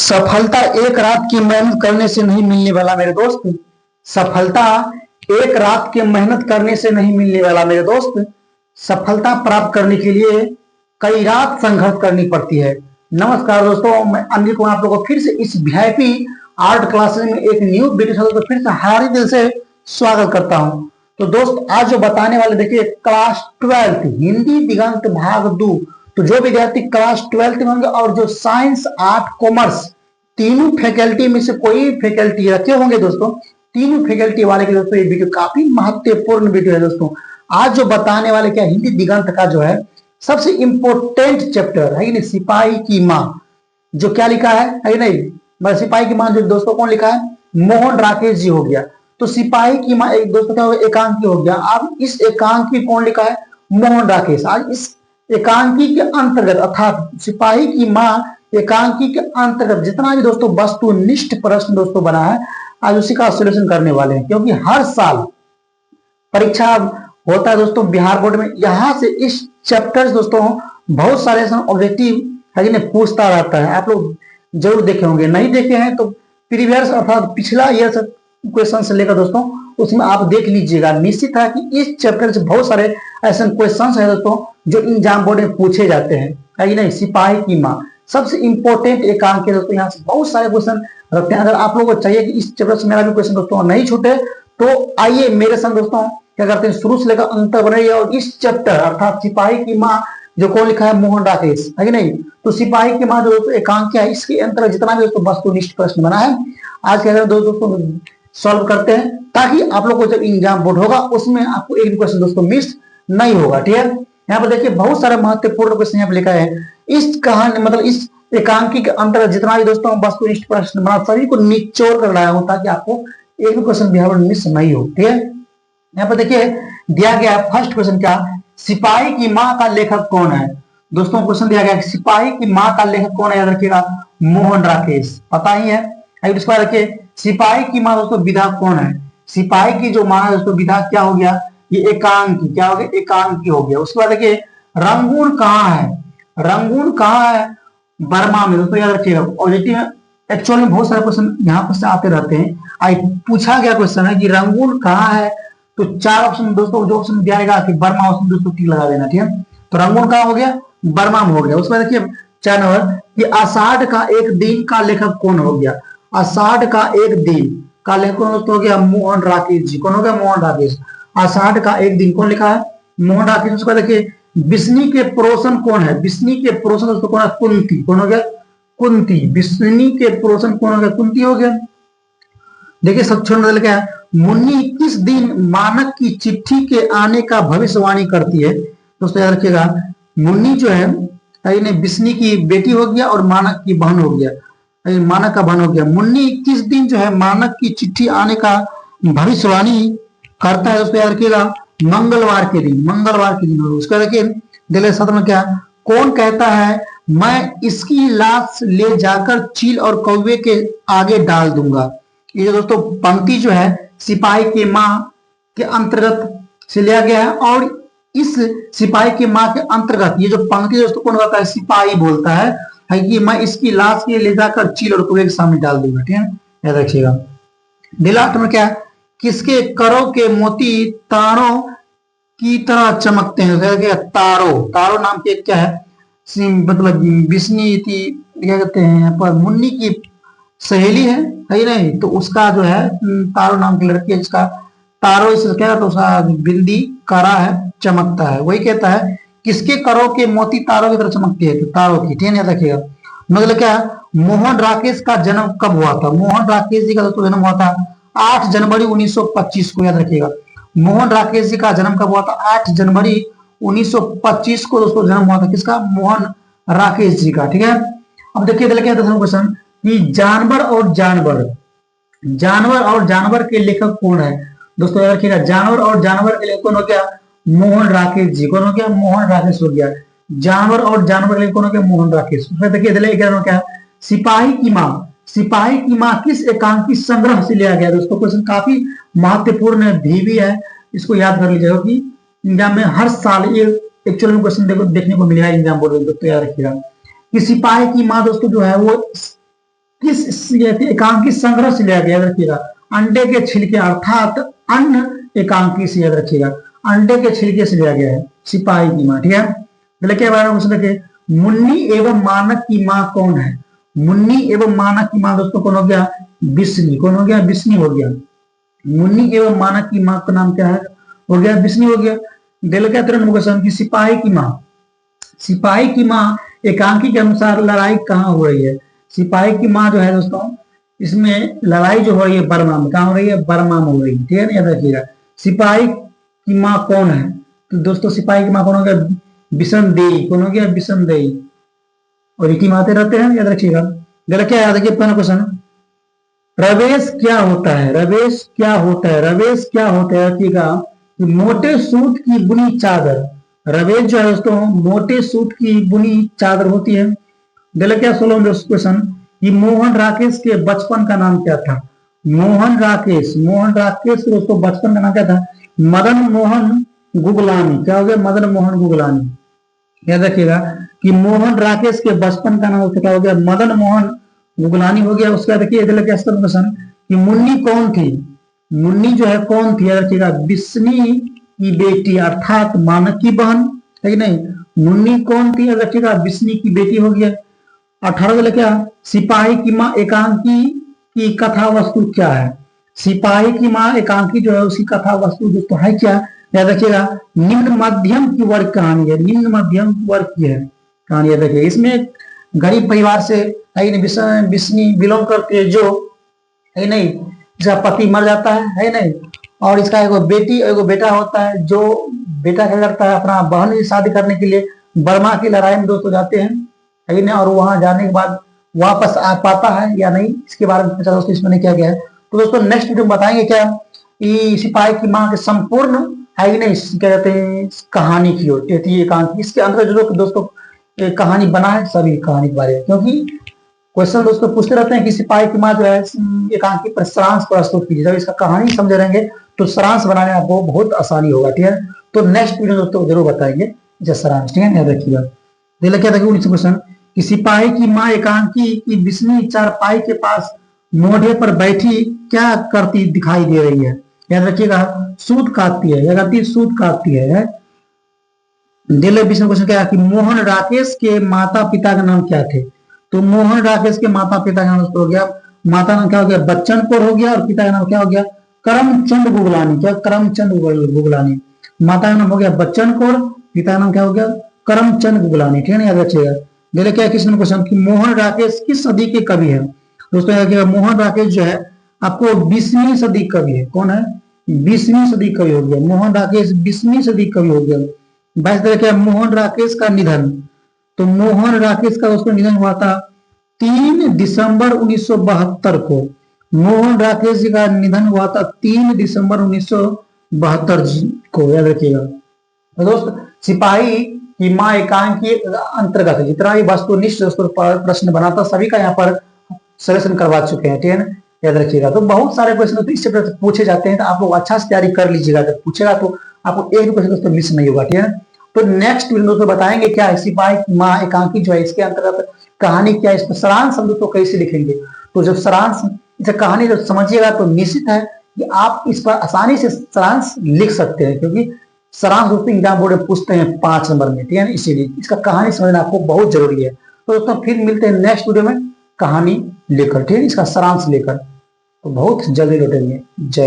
सफलता एक रात की मेहनत करने से नहीं मिलने वाला मेरे दोस्त। सफलता एक रात की मेहनत करने से नहीं मिलने वाला मेरे दोस्त। सफलता प्राप्त करने के लिए कई रात संघर्ष करनी पड़ती है। नमस्कार दोस्तों, मैं अनिल कुमार आप लोगों को फिर से इस वीआईपी आर्ट क्लासेस में एक न्यू वीडियो तो फिर से हार्दिक दिल से स्वागत करता हूं। तो दोस्त आज जो बताने वाले देखिए क्लास 12 हिंदी दिगंत भाग 2। तो जो विद्यार्थी क्लास 12 में होंगे और जो साइंस आर्ट कॉमर्स तीनों फैकल्टी में से कोई फैकल्टी रखे होंगे दोस्तों, तीनों फैकल्टी वाले के दोस्तों ये वीडियो काफी महत्वपूर्ण वीडियो है दोस्तों। आज जो बताने वाले क्या हिंदी दिगंत का जो है सबसे इंपॉर्टेंट चैप्टर है कि नहीं, सिपाही की माँ। जो क्या लिखा है कि नहीं, सिपाही की माँ जो दोस्तों कौन लिखा है, मोहन राकेश जी हो गया। तो सिपाही की माँ एक दोस्तों क्या हो गया, एकांकी हो गया। अब इस एकांकी कौन लिखा है, मोहन राकेश। आज इस एकांकी के अंतर्गत अर्थात सिपाही की माँ एकांकी के अंतर्गत जितना भी दोस्तों वस्तुनिष्ठ प्रश्न दोस्तों बना है आज उसी का सोल्यूशन करने वाले हैं, क्योंकि हर साल परीक्षा होता है दोस्तों बिहार बोर्ड में। यहाँ से इस चैप्टर दोस्तों बहुत सारे ऑब्जेक्टिव है कि नहीं पूछता रहता है। आप लोग जरूर देखे होंगे, नहीं देखे हैं तो प्रीवियस अर्थात पिछला ईयर क्वेश्चन से लेकर दोस्तों उसमें आप देख लीजिएगा। निश्चित है कि इस चैप्टर से बहुत सारे ऐसे क्वेश्चन है दोस्तों जो एग्जाम बोर्ड में पूछे जाते हैं, है कि नहीं। सिपाही की माँ सबसे इंपॉर्टेंट एकांक है दोस्तों, यहाँ से बहुत सारे क्वेश्चन रखते हैं। अगर आप लोगों को चाहिए कि इस चैप्टर से मेरा भी क्वेश्चन दोस्तों नहीं छूटे तो आइए मेरे संग दोस्तों क्या करते हैं, शुरू से लेकर अंत तक बनाइए। और इस चैप्टर अर्थात सिपाही की माँ जो कौन लिखा है, मोहन राकेश, है कि नहीं। तो सिपाही की माँ जो दोस्तों एकांक है, इसके अंतर्गत जितना भी दोस्तों वस्तुनिष्ठ प्रश्न बना है आज के अगर दोस्तों सॉल्व करते हैं, ताकि आप लोग को जब एग्जाम बोर्ड होगा उसमें आपको एक भी क्वेश्चन दोस्तों मिस नहीं होगा। ठीक है, यहाँ पर देखिए बहुत सारे महत्वपूर्ण क्वेश्चन यहाँ पर लिखा है। इस कहानी मतलब इस एकांकी के अंतर्गत जितना भी दोस्तों वस्तुनिष्ठ प्रश्न बना सभी को निचोड़ कर लाया हूं ताकि आपको एक भी क्वेश्चन बिहार बोर्ड मिस नहीं हो। ठीक है, यहाँ पर देखिए दिया गया फर्स्ट क्वेश्चन क्या, सिपाही की माँ का लेखक कौन है। दोस्तों क्वेश्चन दिया गया सिपाही की माँ का लेखक कौन है, याद रखिएगा मोहन राकेश, पता ही है। उसके बाद रखिए सिपाही की माँ दोस्तों विधा कौन है। सिपाही की जो माँ है दोस्तों विधा क्या हो गया, ये एकांकी, क्या हो गया, एकांकी हो गया। उसके बाद देखिए रंगून कहाँ है, रंगून कहाँ है, बर्मा में। दोस्तों याद रखिएगा ऑब्जेक्टिव में एक्चुअल में बहुत सारे क्वेश्चन यहाँ पर से आते रहते हैं। आई पूछा गया क्वेश्चन है कि रंगून कहाँ है, तो चार ऑप्शन दोस्तों जो ऑप्शन दिया जाएगा कि बर्मा, ऑप्शन दोस्तों टिक लगा देना। ठीक है, तो रंगून कहाँ हो गया, बर्मा में हो गया। उसके बाद देखिए 4 नंबर कि आषाढ़ का एक दिन का लेखक कौन हो गया। आषाढ़ का एक दिन का लेखक कौन हो गया, मोहन राकेश जी। कौन हो गया, मोहन राकेश। आषाढ़ का एक दिन कौन लिखा है, मोहन राकेश। उसके बाद देखिए बिस्नी के पड़ोसन कौन है, बिस्नी के पड़ोसन दोस्तों कौन है, कुंती। कौन हो गया, कुंती। बिस्नी के पड़ोसन कौन हो गया, कुंती हो गया। देखिए सब छोड़ क्या है, मुन्नी किस दिन मानक की चिट्ठी के आने का भविष्यवाणी करती है। दोस्तों याद रखिएगा मुन्नी जो है बिस्नी की बेटी हो गया और मानक की बहन हो गया, मानक का बहन हो गया। मुन्नी किस दिन जो है मानक की चिट्ठी आने का भविष्यवाणी करता है। दोस्तों याद रखिएगा मंगलवार के दिन, मंगलवार के दिन। उसका देखिए दिले सत्र में क्या, कौन कहता है मैं इसकी लाश ले जाकर चील और कौवे के आगे डाल दूंगा। ये जो दोस्तों पंक्ति जो है सिपाही की माँ के अंतर्गत से लिया गया है। और इस सिपाही की माँ के अंतर्गत ये जो पंक्ति दोस्तों कौन कहता है, सिपाही बोलता है कि मैं इसकी लाश के ले जाकर चील और कौवे के सामने डाल दूंगा। ठीक है, याद रखिएगा। दिलाट में क्या, किसके करों के मोती तारों की तरह चमकते हैं। तारो, तारो नाम के क्या है, मतलब बिस्नी क्या कहते हैं पर मुन्नी की सहेली है ही नहीं, तो उसका जो है तारो नाम की लड़की है जिसका तारो इससे क्या तो उसका बिंदी करा है, चमकता है। वही कहता है किसके करों के मोती तारों की तरह चमकती है, तो तारों की। ठीक है, याद रखिएगा। मतलब क्या, मोहन राकेश का जन्म कब हुआ था। मोहन राकेश जी का दोस्तों जन्म हुआ था 8 जनवरी 1925 को। याद रखिएगा मोहन राकेश जी का जन्म कब हुआ था, 8 जनवरी 1925 को दोस्तों जन्म हुआ था किसका, मोहन राकेश जी का। ठीक है, अब देखिए क्वेश्चन कि जानवर और जानवर, जानवर और जानवर के लेखक कौन है। दोस्तों याद रखिएगा जानवर और जानवर के लेखक कौन हो गया, मोहन राकेश जी। कौन हो गया, मोहन राकेश हो गया। जानवर और जानवर के लेखक कौन हो गया, मोहन राकेश। देखिए क्या, सिपाही की माँ, सिपाही की माँ किस एकांकी संग्रह से लिया गया। दोस्तों क्वेश्चन काफी महत्वपूर्ण भी है, इसको याद कर लीजिएगा कि एग्जाम में हर साल ये एक्चुअल में क्वेश्चन देखने को मिलेगा एग्जाम बोर्ड में। दोस्तों याद रखिएगा कि सिपाही की माँ दोस्तों जो है वो किस एकांकी संग्रह से लिया गया, याद रखिएगा। अंडे के छिलके अर्थात अन्न एकांकी से, याद रखिएगा, अंडे के छिलके से लिया गया है सिपाही की माँ। ठीक है, देखिए बारे में देखिए, मुन्नी एवं मानक की माँ कौन है? मुन्नी एवं मानक की माँ दोस्तों कौन हो गया? बिस्नी। कौन हो गया? बिस्नी हो गया। मुन्नी एवं मानक की माँ का नाम क्या है? हो गया बिस्नी हो गया। दिलका तुरंत क्वेश्चन की सिपाही की माँ, सिपाही की माँ एकांकी के अनुसार लड़ाई कहाँ हो रही है? सिपाही की माँ जो है दोस्तों, इसमें लड़ाई जो हो रही है बर्मा में, कहाँ हो रही है? बर्मा में हो रही है। ठीक है ना, याद रखिएगा। सिपाही की माँ कौन है? तो दोस्तों सिपाही की माँ कौन हो गया? बिशन देई। कौन हो गया? बिशन देई। और इटी माते रहते हैं, याद रखिएगा। गलत क्या याद रखिए पहला क्वेश्चन, रवेश क्या होता है? रवेश क्या होता है? रवेश क्या होता है रखिएगा, मोटे सूत की बुनी चादर। रवेश जो है दोस्तों मोटे सूत की बुनी चादर होती है। गलत क्या? 16 क्वेश्चन, ये मोहन राकेश के बचपन का नाम क्या था? मोहन राकेश, मोहन राकेश दोस्तों बचपन का नाम क्या था? मदन मोहन गुगलानी। क्या हो गया? मदन मोहन गुगलानी। याद रखिएगा कि मोहन राकेश के बचपन का नाम क्या हो गया? मदन मोहन गुगलानी हो गया। उसका देखिए क्वेश्चन कि मुन्नी कौन थी? मुन्नी जो है कौन थी? याद रखिएगा, बिस्नी की बेटी अर्थात मानक की बहन है कि नहीं? मुन्नी कौन थी? याद रखिएगा, बिस्नी की बेटी हो गया। 18 क्या, सिपाही की माँ एकांकी की कथा वस्तु क्या है? सिपाही की माँ एकांकी जो है उसकी कथा वस्तु दोस्तों है क्या? याद रखिएगा, निम्न मध्यम की वर्ग कहानी है। निम्न मध्यम वर्ग की है कहानी, याद रखिएगा। इसमें गरीब परिवार से है बिस्नी बिलोंग करती है, जो है नहीं, इसका पति मर जाता है नहीं, और इसका एगो बेटी एगो बेटा होता है। जो बेटा क्या करता है, अपना बहन की शादी करने के लिए बर्मा की लड़ाई में दोस्तों जाते हैं, है नहीं, और वहां जाने के बाद वापस आ पाता है या नहीं, इसके बारे में दोस्तों इसमें क्या गया है। तो दोस्तों नेक्स्ट वीडियो में बताएंगे क्या सिपाही की माँ के संपूर्ण है ही नहीं, क्या कहते हैं, कहानी की ओर एकांकी। इसके अंदर जो दोस्तों कहानी बना है सभी कहानी के बारे में, क्योंकि क्वेश्चन दोस्तों पूछते रहते हैं कि सिपाही की माँ जो है एकांकी पर सारांश प्रस्तुत कीजिए। जब इसका कहानी समझ रहेंगे तो सारांश बनाने आपको बहुत आसानी होगा। ठीक है, तो नेक्स्ट वीडियो दोस्तों जरूर बताएंगे जैसे सारांश। ठीक है, याद रखिएगा। क्या था क्वेश्चन कि सिपाही की माँ एकांकी की बिस्नी चारपाई के पास मोढ़े पर बैठी क्या करती दिखाई दे रही है? याद रखिएगा, सूत काटती है। याद रखिए, सूत काटती है। क्वेश्चन क्या है कि मोहन राकेश के माता पिता का नाम क्या थे? तो मोहन राकेश के माता पिता का नाम हो गया, माता नाम क्या हो गया? बच्चन कौर हो गया, और पिता का नाम क्या हो गया? करमचंद गुगलानी। क्या? करमचंद गुगलानी। माता का नाम हो गया बच्चन कौर, पिता का नाम क्या हो गया? करमचंद गुगलानी। ठीक है ना, याद रखिएगा। देखिए क्या किसी क्वेश्चन कि मोहन राकेश किस सदी के कवि है? दोस्तों याद रखिएगा, मोहन राकेश जो है आपको 20वीं सदी कवि है। कौन है? 20वीं सदी कवि हो गया मोहन राकेश, 20वीं सदी कवि हो गया। 22 क्या, मोहन राकेश का निधन। तो मोहन राकेश का दोस्तों निधन हुआ था 3 दिसंबर 1972 को। मोहन राकेश जी का निधन हुआ था 3 दिसंबर 1972 को, याद रखिएगा। तो दोस्त सिपाही की माँ एकांक के अंतर्गत जितना भी वस्तुनिष्ठ दोस्तों प्रश्न बना था सभी का यहाँ पर सजेशन करवा चुके हैं। ठीक है ना, याद रखिएगा। तो बहुत सारे क्वेश्चन तो इससे पूछे जाते हैं, तो आप लोग अच्छा से तैयारी कर लीजिएगा। अगर पूछेगा तो आपको एक भी क्वेश्चन दोस्तों मिस नहीं होगा। ठीक है ना, तो नेक्स्ट वीडियो दोस्तों बताएंगे क्या है सिपाही की माँ एकांकी जो है इसके अंतर्गत कहानी क्या है, इसमें सारांश हम दोस्तों कैसे लिखेंगे। तो जब सारांश जब कहानी जब समझिएगा तो निश्चित है कि आप इस पर आसानी से सारांश लिख सकते हैं, क्योंकि सारांश दोस्तों एग्जाम बोर्ड में पूछते हैं 5 नंबर में। ठीक है ना, इसीलिए इसका कहानी समझना आपको बहुत जरूरी है। तो दोस्तों फिर मिलते हैं नेक्स्ट वीडियो में कहानी लेकर, ठीक है, इसका सारांश लेकर। तो बहुत जल्दी लौटेंगे। जय